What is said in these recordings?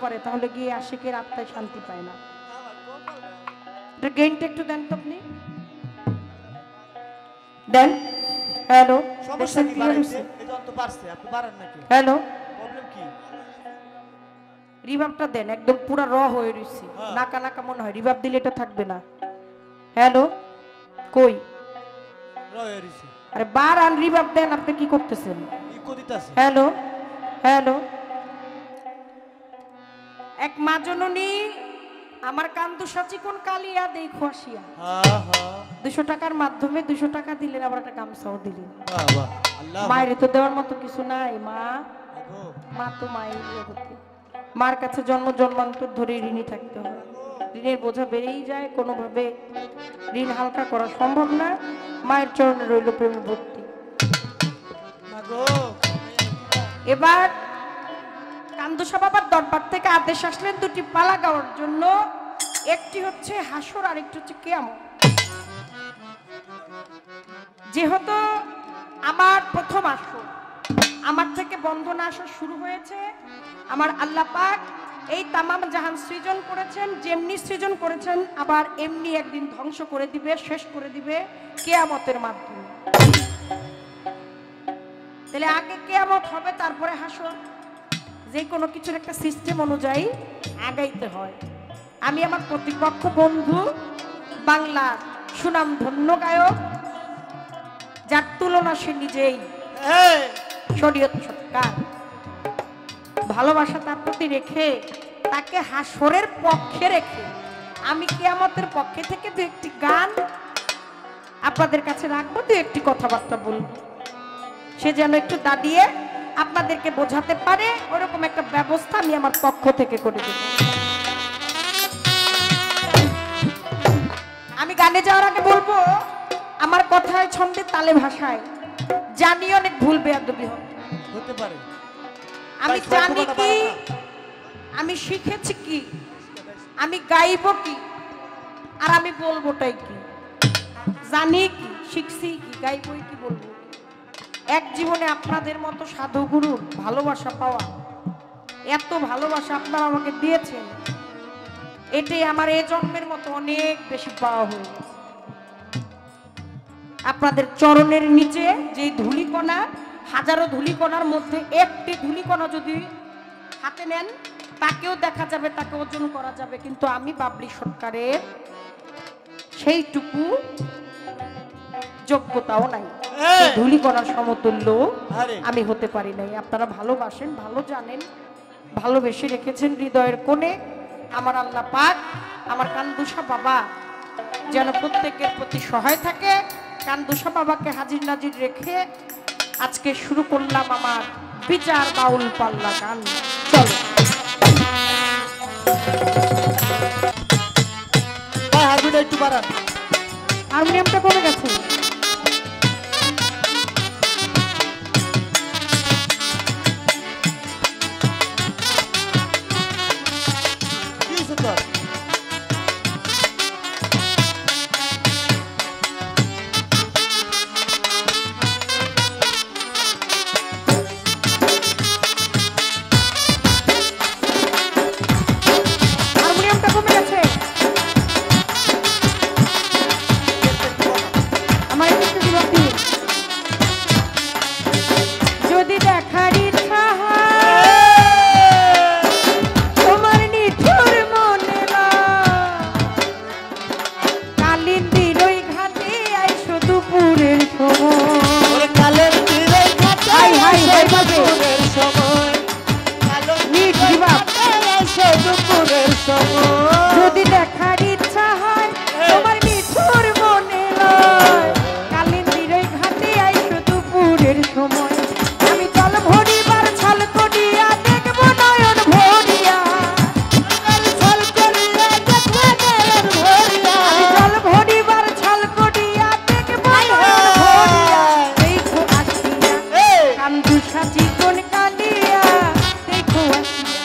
পারে তাহলে গিয়ে আশিকের আত্মায় শান্তি পায় না। গেইনটা একটু দেন তো আপনি, দেন। হ্যালো, সমস্যা কি বাড়াইছে? এটা তো পারছে, আপনি বাড়ান নাকি? হ্যালো, প্রবলেম কি? রিভাবটা দেন, একদম পুরো র হয়ে রইছে, নাকা নাকা মনে হয়, রিভাব দিলে এটা থাকবে না। হ্যালো, কই র হয়ে রইছে? আরে বাড়ান, রিভাব দেন, আপনি কি করতেছেন? ইকো দিতাছে। হ্যালো, হ্যালো, এক মা জননী আমার কান্দু সাচি কোন কালিয়া দেখো আসিয়া। হ্যাঁ হ্যাঁ, 200 টাকার মাধ্যমে 200 টাকা দিলেন, আবার একটা গামছাও দিলেন। বাহ বাহ, আল্লাহ। মায়ের তো দেওয়ার মতো কিছু নাই, মা দেখো, মা তো মায়ের জগতে, মার কাছে জন্ম জন্মান্তর ধরে ঋণী থাকতে হয়। ঋণের বোঝা বেড়েই যায়, কোনোভাবে ঋণ হালকা করা সম্ভব না। মায়ের চরণে রইল প্রেমের ভক্তি। মাগো, এবার কান্দুসা বাবার দরবার থেকে আদেশ আসলেন দুটি পালা গাওয়ার জন্য, একটি হচ্ছে হাসর আর একটি হচ্ছে কিয়ামত। যেহেতু আমার প্রথম আসর, আমার থেকে বন্ধনা আসা শুরু হয়েছে, আমার আল্লাহ পাক এই তামাম জাহান সৃজন করেছেন, যেমনি সৃজন করেছেন আবার এমনি একদিন ধ্বংস করে দিবে, শেষ করে দিবে কিয়ামতের মাধ্যমে। তাহলে আগে কিয়ামত হবে, তারপরে হাসর। যে কোনো কিছুর একটা সিস্টেম অনুযায়ী আগাইতে হয়। আমি আমার প্রতিপক্ষ বন্ধু, বাংলার সুনাম ধন্য গায়ক, যার তুলনা সে নিজেই, শরীয়ত সৎকার, ভালোবাসা তার প্রতি রেখে, তাকে হাসরের পক্ষে রেখে আমি কিয়ামতের পক্ষে থেকে দু একটি গান আপনাদের কাছে রাখবো, দু একটি কথাবার্তা বলবো, সে যেন একটু দাঁড়িয়ে আপনাদেরকে বোঝাতে পারে, ওরকম একটা ব্যবস্থা আমি আমার পক্ষ থেকে করে দেব। আমি গানে যাওয়ার আগে বলবো, আমার কথায় ছন্দে তালে ভাষায় জানি অনেক ভুল বেয়াদবি হতে পারে। আমি জানি কি, আমি শিখেছি কি, আমি গাইব কি, আর আমি বলবোটাই কি। জানি কি, শিখছি কি, গাইবই কি, বলবো। এক জীবনে আপনাদের মতো সাধুগুরুর ভালোবাসা পাওয়া, এত ভালোবাসা আপনারা আমাকে দিয়েছেন, এটাই আমার এ জন্মের মতো অনেক বেশি পাওয়া হয়ে গেছে। আপনাদের চরণের নিচে যে ধূলিকণা, হাজারো ধূলিকণার মধ্যে একটি ধূলিকণা যদি হাতে নেন, তাকেও দেখা যাবে, তাকে ওজন করা যাবে, কিন্তু আমি বাবলি সরকারের সেইটুকু যোগ্যতাও নাই, ধূলিকণার সমতুল্য আমি হতে পারি নাই। আপনারা ভালোবাসেন, ভালো জানেন, ভালোবেসে রেখেছেন হৃদয়ের কোণে। আমার আল্লাহ পাক, আমার কান্দুসা বাবা যেন প্রত্যেকের প্রতি সহায় থাকে। কান্দুসা বাবাকে হাজির নাজির রেখে আজকে শুরু করলাম আমার বিচার বাউল পাল্লা গান। চলো, হারমোনিয়াম একটু বাড়ান। হারমোনিয়ামটা কমে গেছে। যদি দেখার ইচ্ছা হয় তোমার মিঠুর মনে লয়, কালিন্দির ওই ঘাটে আইসো দুপুরের সময়। আমি জল ভরিবার ছল করিয়া দেখব নয়ন ভরিয়া, জল ভরিবার ছল করিয়া দেখব নয়ন ভরিয়া। দেখো আসিয়া কান্দু সাজি কোন কালিয়া, দেখো আসিয়া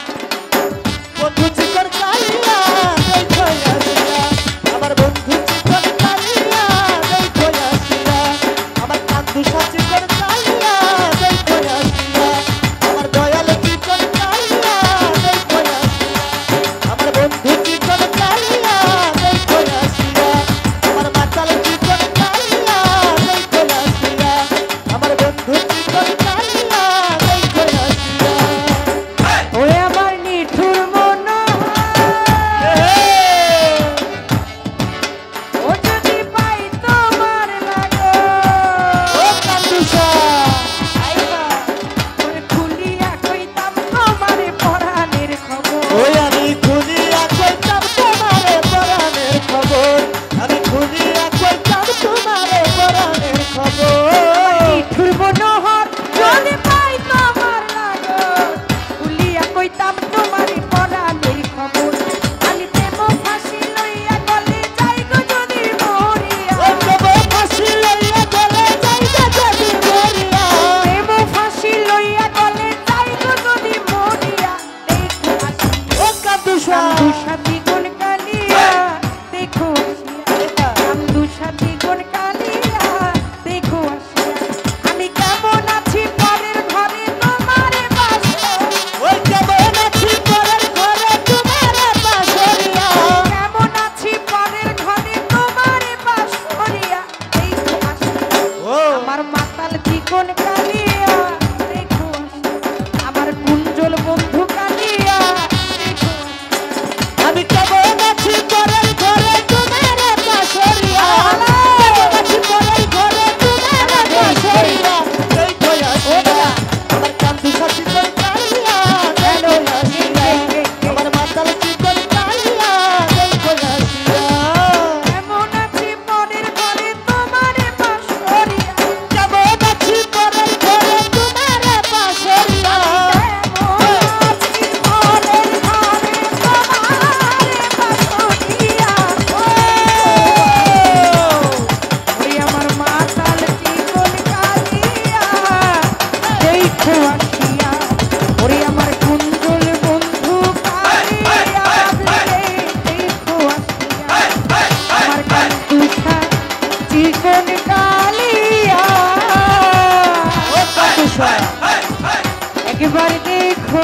কান্দু সাথী কোন কালিয়া দেখো আসিয়া, কান্দু সাথী কোন কালিয়া দেখো আসিয়া, আমি কেমন আছি পরের ঘরে তোমার বাসর, ওই কেমন আছি পরের ঘরে তোমার বাসরিয়া, কেমন আছি পরের ঘরে তোমার বাসরিয়া, এই তো আসিয়া ও আমার মাতাল চিকন কালিয়া দেখো আসিয়া, আমার কুঞ্জল বন্ধু কালিয়া দেখো আসিয়া, আমি কেমন আছি পরের ঘরে তোমার বাসরিয়া, কেমন আছি পরের ঘরে তোমার বাসরিয়া, এই তো আসিয়া আমার কান্দু সাথী কোন কালিয়া দেখো আসিয়া, আমার মাতাল চিকন কালিয়া দেখো আসিয়া, কেমন আছি পরের ঘরে তোমার বাসরিয়া, কেমন আছি পরের ঘরে তোমার বাসরিয়া, কেমন আছি পরের ঘরে তোমার বাসরিয়া, ওরে আমার মাতাল চিকন কালিয়া দেখো আসিয়া, ওরে আমার কুঞ্জল বন্ধু কালিয়া দেখো আসিয়া, আমার কান্দুষা চিকন কালিয়া ও কান্দুষা একবার দেখো